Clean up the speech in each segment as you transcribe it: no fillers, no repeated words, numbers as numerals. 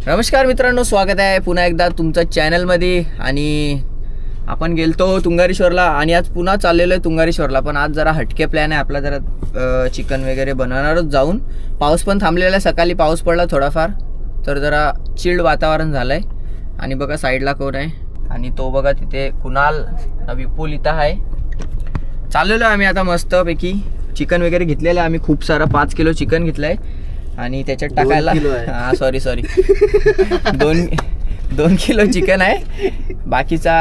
नमस्कार मित्रांनो, स्वागत आहे पुन्हा एकदा तुमच्या चॅनलमध्ये. आणि आपण गेलतो तुंगारेश्वरला आणि आज पुन्हा चाललेलो आहे तुंगारेश्वरला. पण आज जरा हटके प्लॅन आहे आपला, जरा चिकन वगैरे बनवणारच जाऊन. पाऊस पण थांबलेला आहे, सकाळी पाऊस पडला थोडाफार, तर जरा चिल्ड वातावरण झालं आहे. आणि बघा साईडला कोण आहे, आणि तो बघा तिथे कुणाल, विपुल इथं आहे. चाललेलो आहे आम्ही आता मस्तपैकी. चिकन वगैरे घेतलेलं आहे आम्ही, खूप सारं 5 किलो चिकन घेतलं आहे. आणि त्याच्यात टाकायला सॉरी 2 किलो चिकन आहे. बाकीचा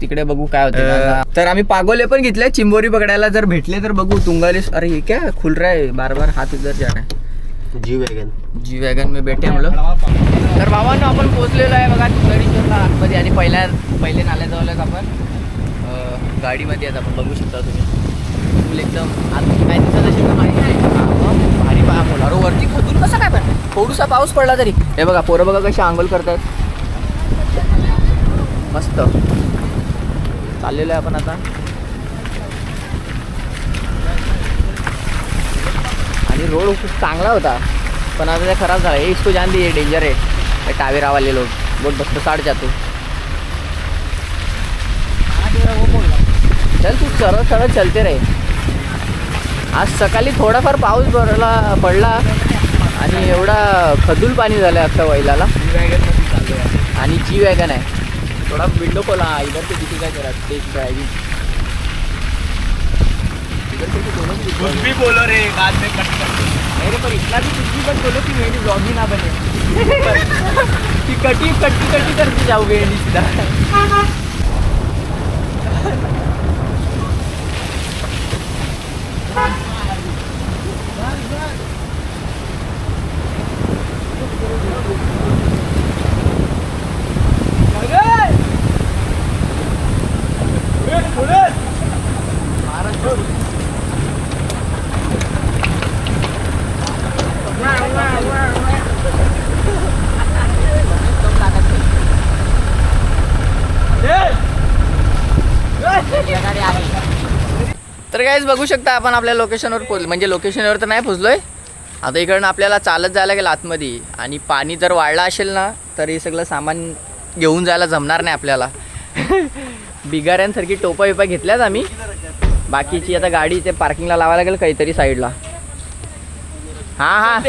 तिकडे बघू काय होतं. तर आम्ही पागोले पण घेतले चिंबोरी पकडायला, जर भेटले तर बघू. तुंगारेश्वर, अरे हे क्या खुल रहा है बार बार, हाथ इधर जा रहा है. जी वॅगन में बैठे हम लोग. तर भावांनो आपण पोहोचलेलो आहे बघा तुंगारेश्वरला आतमध्ये. आणि पहिले नाल्याजवळच आपण गाडीमध्ये आहेत. आपण बघू शकता तुम्ही, फुल एकदम आज काय दिसत असेल तर माहिती नाही. भारी पहा बोला, अरे वरती खदून कसं काय, पण थोडासा पाऊस पडला तरी. हे बघा पोरं बघा कशी आंघोळ करतात, मस्त. चाललेलो आहे आपण आता. आणि रोड खूप चांगला होता, पण आता ते खराब झाला. हे इसको जान दी, डेंजर है टावेरा वाले लोग, बहुत बस साठ जातो. चल तू सरळ सरळ चलते रे. आज सकाळी थोडाफार पाऊस पडला आणि एवढा खदूल पाणी झालं आहे आता वैलाला. आणि जी वॅगन आहे. थोडा विंडो खोला इधर से किती काय करा टेक ड्राइविंग. इधर से कुछ भी बोलो रे, बाद में कट कर. अरे पर इतना भी कुछ भी मत बोलो कि मेरी ब्लॉग ही ना बने. कि कटी करके जाओगे सीधा. तर गाईज बघू शकता आपण आपल्या लोकेशनवर पोहोचलो. म्हणजे लोकेशनवर तर नाही पोहोचलोय आता. इकडनं आपल्याला चालत जायला गेलं आतमध्ये. आणि पाणी जर वाढलं असेल ना तर हे सगळं सामान घेऊन जायला जमणार नाही आपल्याला. बिगाऱ्यांसारखी टोपा विपा घेतल्यात आम्ही. बाकीची आता गाडी ते पार्किंगला लावायला लागेल काहीतरी साईडला. हां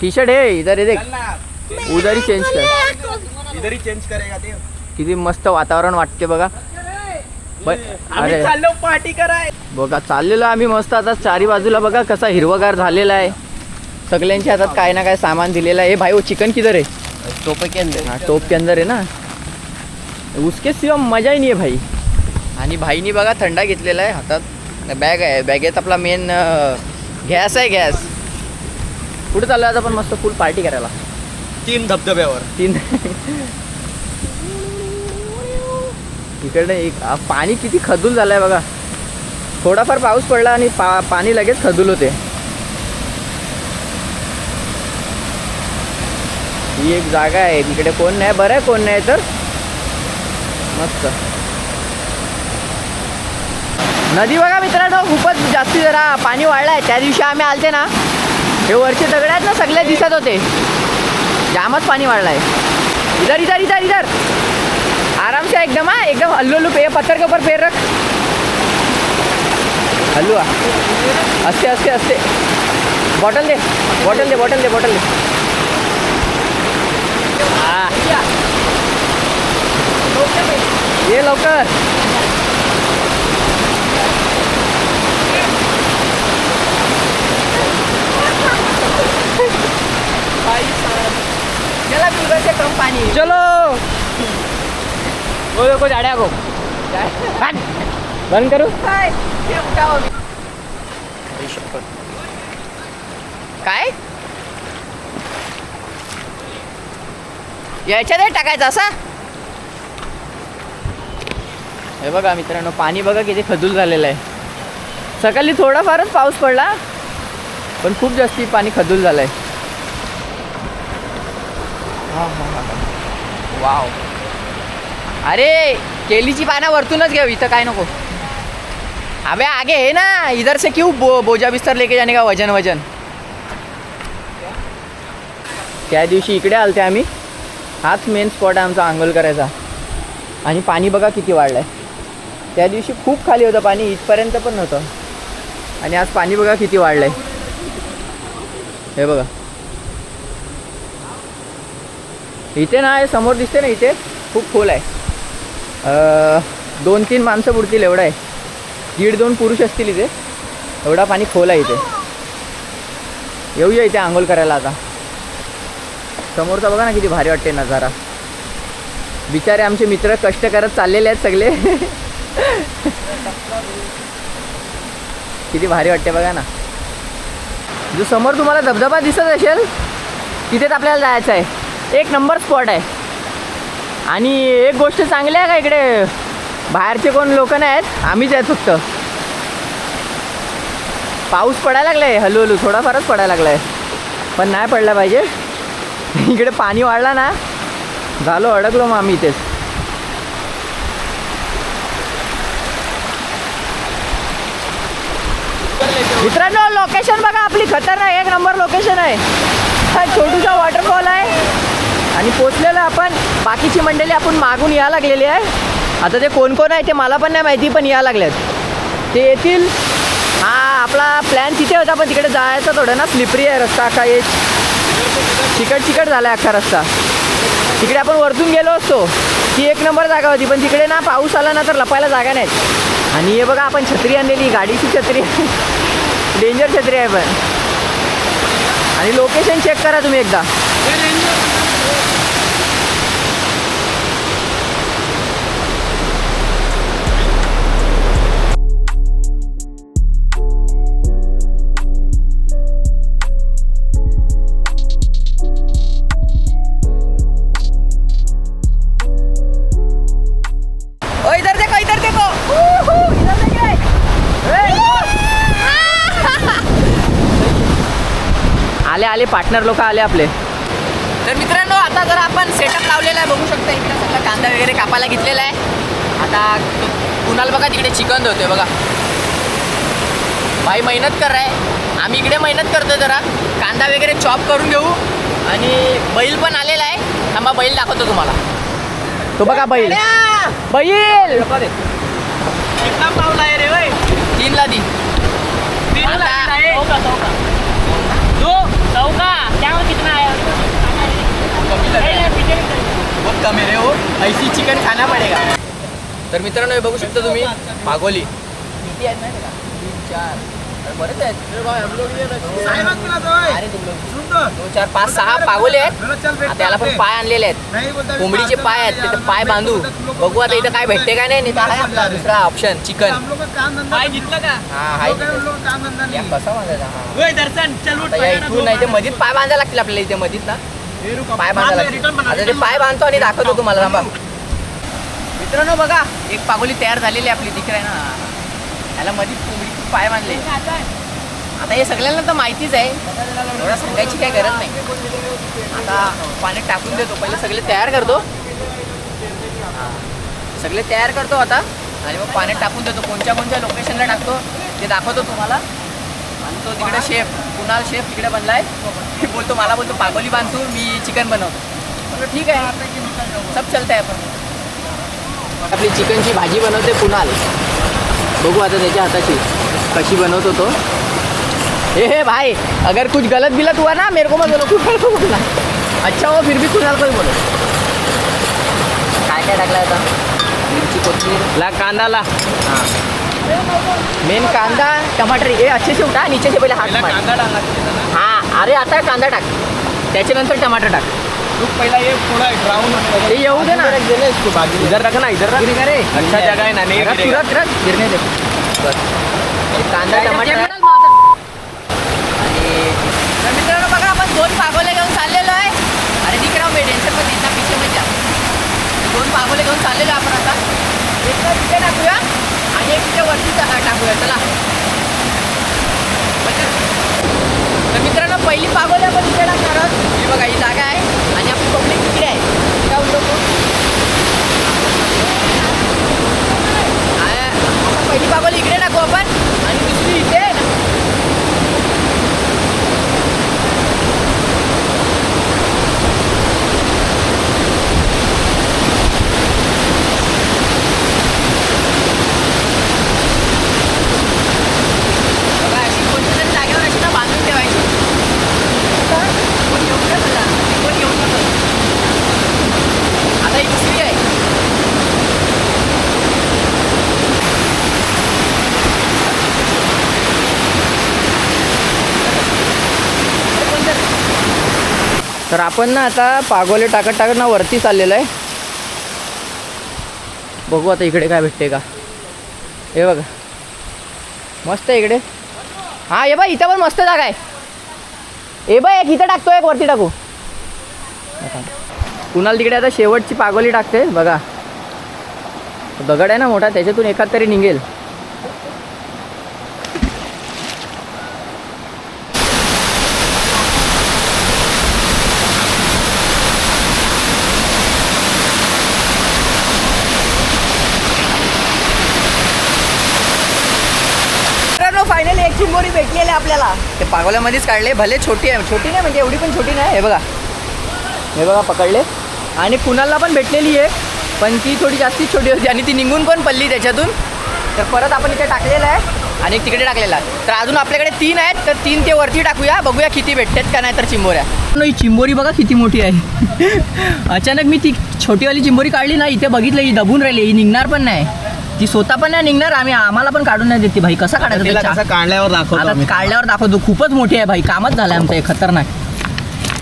टी शर्ट हे इधर हे देख, उधर ही चेंज करेगा ते. किती मस्त वातावरण वाटते बघा. अरे पार्टी कराय बघा. चाललेलो आम्ही मस्त आता. चारी बाजूला बघा कसा हिरवगार झालेला आहे. सगळ्यांच्या हातात काय ना काय सामान दिलेलं आहे. हे भाई वो चिकन किधर है? टोप के अंदर. हाँ टोप के अंदर है ना. उसके सिवा मजा ही नहीं है भाई. आणि भाईनी बघा थंडा घेतलेला आहे हातात. बॅग आहे, बॅगेत आपला मेन गॅस आहे. गॅस कुठे चाललो आता आपण मस्त फुल पार्टी करायला. 3 धबधब्यावर. इकडे एक पाणी किती खदूल झालं आहे बघा. थोडाफार पाऊस पडला आणि पाणी लगेच खदूल होते. ही एक जागा आहे, तिकडे कोण नाही. बरं आहे कोण नाही तर मस्त. नदी बघा मित्रांनो, खूपच जास्ती जरा पाणी वाढलं आहे. त्या दिवशी आम्ही आलते ना, हे वरचे दगड आहेत ना सगळे दिसत होते. जामच पाणी वाढलं आहे. इधर इधर इधर इधर आराम से एकदम. हाँ एकदम हल्लू पे, पत्थर के ऊपर पैर रख. हल्लू हंसते हंसते हंसते. बॉटल दे बॉटल दे बॉटल दे बॉटल दे. हाँ ये लवकर. चला उधर से कम पानी. चलो वो देखो झाड्या को बंद करू. काय याच्यात टाकायचं असा. हे बघा मित्रांनो, पाणी बघा किती खदूल झालेलं आहे. सकाळी थोडाफारच पाऊस पडला, पण खूप जास्ती पाणी खदूल झालं आहे. वाव. अरे केलीची पानं वरतूनच घेऊ, इथं काय नको. अबे आगे है ना, इधर से क्यों बोझा बिस्तर लेके जाने का वजन. त्या दिवशी इकडे आलते आम्ही हाच मेन स्पॉट आहे आमचा आंघोळ करायचा. आणि पाणी बघा किती वाढलं आहे. त्या दिवशी खूप खाली होतं पाणी, इथपर्यंत पण नव्हतं. आणि आज पाणी बघा किती वाढलं आहे. हे बघा इथे ना, हे समोर दिसते ना, इथे खूप खोल आहे. 2-3 माणसं बुडतील एवढं आहे. 1.5-2 पुरुष असतील इथे. एवढा पाणी खोल आहे इथे. येऊया इथे आंघोळ करायला आता. समोरचा बघा ना किती भारी वाटते नजारा. बिचारे आमचे मित्र कष्ट करत चाललेले आहेत सगळे. किती भारी वाटते बघा ना. जो समोर तुम्हाला धबधबा दिसत असेल तिथेच आपल्याला जायचं आहे. एक नंबर स्पॉट आहे. आणि एक गोष्ट चांगली आहे का, इकडे बाहेरचे कोण लोक नाही आहेत, आम्हीच आहेत फक्त. पाऊस पडायला लागला आहे हळूहळू, थोडाफारच पडायला लागला आहे, पण नाही पडला पाहिजे. इकडे पाणी वाढला ना, झालो अडकलो मग आम्ही इथेच. मित्रांनो लोकेशन बघा आपली, खतरनाक एक नंबर लोकेशन आहे. हा छोटूसा वॉटरफॉल आहे. आणि पोचलेलं आपण, बाकीची मंडळी आपण मागून या लागलेली आहे. आता ते कोण कोण आहे ते मला पण नाही माहिती, पण या लागल्यात ते येतील. हा आपला प्लॅन तिथे होता, पण तिकडे जायचं थोडं ना स्लिपरी आहे रस्ता. अख्खा एक चिकट झाला आहे अख्खा रस्ता. तिकडे आपण वरतून गेलो असतो, ती एक नंबर जागा होती, पण तिकडे ना पाऊस आला ना तर लपायला जागा नाहीत. आणि हे बघा आपण छत्री आणलेली, गाडीची छत्री, डेंजर छत्री आहे पण. आणि लोकेशन चेक करा तुम्ही एकदा. आले आले पार्टनर लोक आले आपले. तर मित्रांनो आता जर आपण सेटअप लावलेला आहे, बघू शकता इकडे सगळा कांदा वगैरे कापायला घेतलेला आहे. आता कुणाल बघा तिकडे चिकन धुतोय बघा. भाई मेहनत कर रहा है. आम्ही इकडे मेहनत करतोय. जरा कांदा वगैरे चॉप करून घेऊ. आणि बैल पण आलेला आहे. थांबा बैल दाखवतो तुम्हाला. तो बघा बैल, बैल कितना पावला आहे रे वय? 3 ला 3. 3 ला आहे. दो चौका त्यावर कितना है? बहुत कमी रे हो, ऐसी चिकन खाना पडेगा. तर मित्रांनो हे बघू शकता तुम्ही पागोली किती आहेत माहिती का? 3-4 बरेच आहेत. अरे 2-4 5-6 पागोले आहेत. आता याला पण पाय आणलेले आहेत, कोंबडीचे पाय आहेत. तिथे पाय बांधू, बघू आता इथं काय भेटते काय नाही. तर आहे आपला दुसरा ऑप्शन चिकन. पाय घेतलं का? हा हाय कसा बांधायचा? हा दर्शन चल उठ. इथून नाही ते मधीत पाय बांधायला लागतील आपल्याला. इथे मधीत ना पाय बांधायला लागतील. आता ते पाय बांधतो आणि दाखवतो तुम्हाला. थांबा मित्रांनो बघा एक पागोली तयार झालेली आपली, दिसत आहे ना. याला मधीत कोंबडीचे पाय बांधले. आता हे सगळ्यांना तर माहितीच आहे, एवढा सांगायची काही गरज नाही. आता पाण्यात टाकून देतो, पहिले सगळे तयार करतो. सगळे तयार करतो आता आणि मग पाण्यात टाकून देतो. कोणत्या कोणत्या लोकेशनला टाकतो ते दाखवतो तुम्हाला. आणि तो तिकडे शेफ कुणाल शेफ तिकडे बनलाय. बोलतो मला बोलतो पागोली बांधतो, मी चिकन बनवतो. म्हटलं ठीक आहे, सब चलतं आहे. आपण आपली चिकनची भाजी बनवते कुणाल. बघू आता त्याच्या हाताची कशी बनवतो तो. हे भाई अगर कुछ गलत बिलत हुआ ना मेरे को मत बोलो, कुणाल को बोलना. अच्छा हो फिर भी कुणाल को ही बोलो. काय काय टाकलं आता? मिरची, कोथिंबीर, ला कांदा ला. हां मेन कांदा टमाटर. हे अच्छे से उठा, नीचे से पहिले हात मार. कांदा टाका. हां अरे आता कांदा टाक, त्याच्यानंतर टमाटर टाक. तू पहिला ये थोड़ा ब्राउन ते येऊ दे ना. इधर रख ना, इधर रख. रे अच्छा जगह है ना, नहीं गिरेगा. रख गिरने दे बस. कांदा टमाटर. आणि मित्रांनो बघा आपण 2 पागोले घेऊन चाललेलो आहे. अरे दिख रहा हूं मैं, टेंशन मत इतना पीछे मत जा. 2 पागोले घेऊन चाललेलो आपण आता. एक तिथे टाकूया आणि एक तिथे वरती टाकूया. चला तर मित्रांनो पहिली पागोली आपण इथे टाकणार आहोत. ही बघा ही जागा आहे आणि आपली पब्लिक तिकडे आहे. काय बोलतो पहिली पागोली इकडे टाकू आपण आणि दुसरी इथे आहे ना. तर आपण ना आता पागोले टाकत टाकत ना वरती चाललेलं आहे. बघू आता इकडे काय भेटते का. हे बघा मस्त आहे इकडे. हां हे बघ इथं पण मस्त जागा आहे. हे बघ एक इथं टाकतो एक वरती टाकू. कुणाल तिकडे आता शेवटची पागोली टाकते बघा. दगड आहे ना मोठा त्याच्यातून एखाद तरी निघेल. फायनली एक चिंबोरी भेटलेली आहे आपल्याला. ते पागोल्यामध्येच काढले. भले छोटी आहे, छोटी नाही म्हणजे एवढी पण छोटी नाही. हे बघा पकडले. आणि कुणालला पण भेटलेली आहे पण ती थोडी जास्तीच छोटी होती आणि ती निघून पण पडली त्याच्यातून. तर परत आपण इथे टाकलेलं आहे आणि तिकडे टाकलेला आहे. तर अजून आपल्याकडे 3 आहेत तर 3 ते वरती टाकूया. बघूया किती भेटतात का नाही तर चिंबोऱ्या. ही चिंबोरी बघा किती मोठी आहे. अचानक मी ती छोटीवाली चिंबोरी काढली ना इथे बघितलं ही दबून राहिली. ही निघणार पण नाही. ती स्वतः पण नाही निघणार. आम्हाला पण काढून नाही देते भाई. कसा काढायचा काढल्यावर दाखवतो. काढल्यावर दाखवतो. खूपच मोठी आहे भाई. कामच झालं आमचं हे खतरनाक.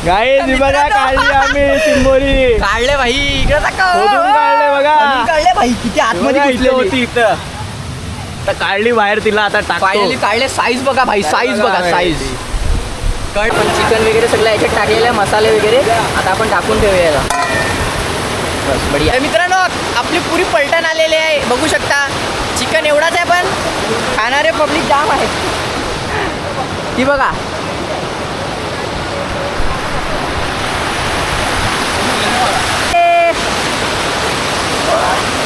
गाईस बघा काढली आम्ही चिंबोरी. काढले भाई इकडे काढले बघा. काढले भाई किती आतमध्ये घुसलेली होती इथं. तर काढली बाहेर तिला आता फायनली काढले. साईज बघा भाई. साईज बघा साईज. कट पण चिकन वगैरे सगळं याच्यात टाकलेलं आहे. मसाले वगैरे आता आपण टाकून ठेवूया याला. बस बढिया. मित्रांनो आपली पुरी पलटण आलेली आहे. बघू शकता चिकन एवढाच आहे पण खाणारे पब्लिक जाम आहे. ती बघा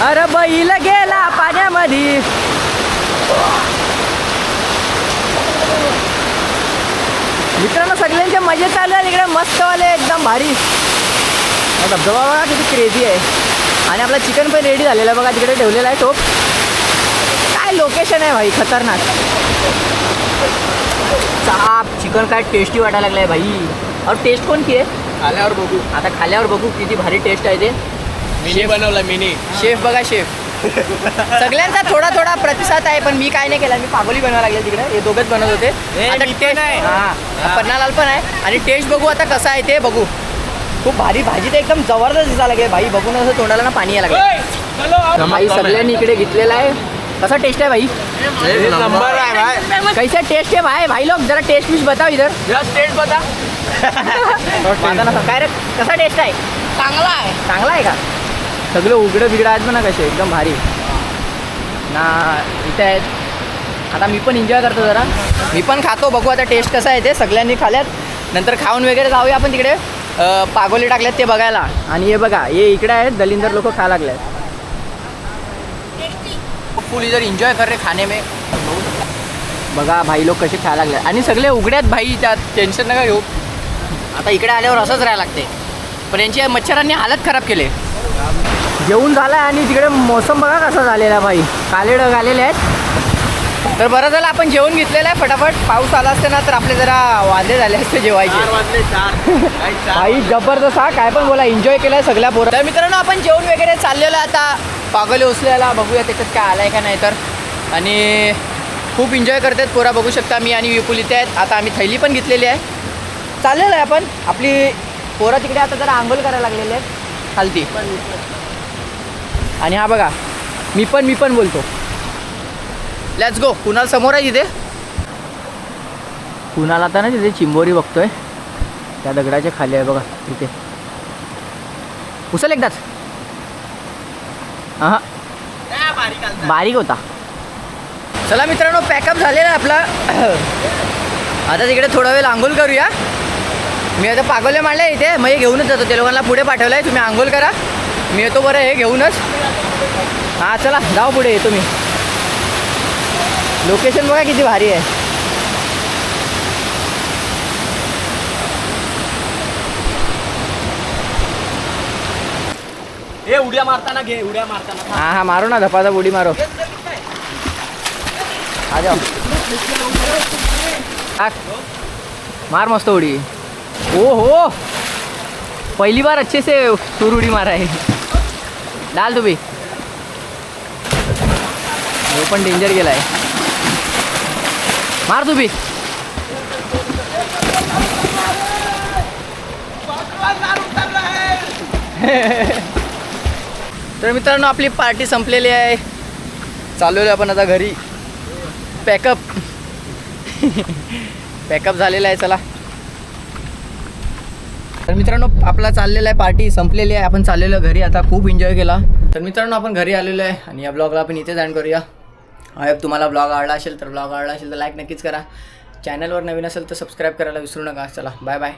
अरे बैल गेला पाण्यामध्ये. मित्रांनो सगळ्यांचे मजे चालू आहे इकडे. मस्तवाले एकदम भारी. धबधबा बघा किती क्रेझी आहे. आणि आपला चिकन पण रेडी झालेला आहे बघा. तिकडे ठेवलेला आहे टोप. काय लोकेशन आहे भाई खतरनाक. चाप चिकन काय टेस्टी वाटायला लागलं आहे भाई. और टेस्ट कोणती आहे खाल्यावर बघू. आता खाल्यावर बघू किती भारी टेस्ट आहे ते. मिनी बनवला मिनी. शेफ बघा शेफ. सगळ्यांचा थोडा थोडा प्रतिसाद आहे पण मी काय नाही केला. मी पागोली बनवायला लागले तिकडे. हे दोघंच बनवत होते. आता टेस्ट आहे. हां पन्नालाल पण आहे. आणि टेस्ट बघू आता कसं आहे ते बघू. खूप भारी भाजी तर एकदम जबरदस्त दिसायला लागेल भाई. बघून असं तोंडाला ना पाणी यायला लागलं. भाई सगळ्यांनी इकडे घेतलेला आहे. कसा टेस्ट है भाई? नंबर है भाई. कैसा टेस्ट है भाई? भाई लोग जरा टेस्ट पीस बताओ इधर. जस्ट टेस्ट बता. काय रे कसा टेस्ट आहे? चांगला आहे. चांगला आहे का? सगळं उघडं बिघडं आहेत म्हणा कसे एकदम भारी ना. इथे आहेत. आता मी पण एन्जॉय करतो जरा. मी पण खातो. बघू आता टेस्ट कसा आहे ते. सगळ्यांनी खाल्यात नंतर खाऊन वगैरे जाऊया आपण तिकडे. पागोली टाकल्यात ते बघायला. आणि हे बघा हे इकडे आहेत दलिंदर लोक खा लागले. फुल इधर एन्जॉय कर रे खाने में. बघा भाई लोक कसे खायला लागले. आणि सगळे उघड्यात भाई. त्यात टेन्शन नका घेऊ. आता इकडे आल्यावर असंच राहायला लागते. पण यांची मच्छरांनी हालत खराब केले. जेवून झालं आणि तिकडे मोसम बघा कसा झालेला भाई. काले ढग आलेले आहेत. तर बरं झालं आपण जेवण घेतलेलं आहे फटाफट. पाऊस आला असते ना तर आपले जरा वादे झाले असते जेवायचे. भाई जबरदस्त. हा काय पण बोला एन्जॉय केलाय सगळ्या पोरं. तर मित्रांनो आपण जेवण वगैरे चाललेलं आता पागोली उचलायला. बघूया त्याच्यात काय आलाय का नाही तर. आणि खूप एन्जॉय करतात पोरा. बघू शकता मी आणि विपुल इथे आहेत. आता आम्ही थैली पण घेतलेली आहे. चाललेलं आहे आपण. आपली पोरं तिकडे आता जरा आंघोळ करायला लागलेले आहेत खालती. आणि हा बघा मी पण बोलतो. Let's go. कुणाल समोर आहे तिथे. कुणाल आता ना तिथे चिंबोरी बघतोय. त्या दगडाच्या खाली आहे बघा तिथे. उचल एकदाच. हां बारीक होता. चला मित्रांनो पॅकअप झालेला आहे आपला. आता तिकडे थोडा वेळ आंघोळ करूया. मी आता पागोले मांडले इथे. मग हे घेऊनच जातो. ते लोकांना पुढे पाठवलं आहे. तुम्ही आंघोळ करा. मी येतो बरं हे घेऊनच. हां चला जाऊ पुढे येतो मी. लोकेशन बघा किती भारी आहे. ए उड्या मारताना घे. उड्या मारताना. हां मारो ना धपाधा उडी मारो. आ जाओ. मार मस्त उडी. ओ हो पहली बार अच्छे से सूर उडी मारा है. डाल तू भी. वो पण डेंजर गेला आहे. मार तू भी. तर मित्रांनो आपली पार्टी संपलेली आहे. चाललेलो आपण आता घरी. पॅकअप पॅकअप झालेला आहे. चला तर मित्रांनो आपला चाललेला आहे, पार्टी संपलेली आहे. आपण चाललेलो घरी आता. खूप एन्जॉय केला. तर मित्रांनो आपण घरी आलेलो आहे आणि या ब्लॉगला आपण इथेच एंड करूया. तुम्हाला ब्लॉग आवडला असेल तर लाईक नक्कीच करा. चॅनलवर नवीन असेल तर सबस्क्राईब करायला विसरू नका. चला बाय बाय.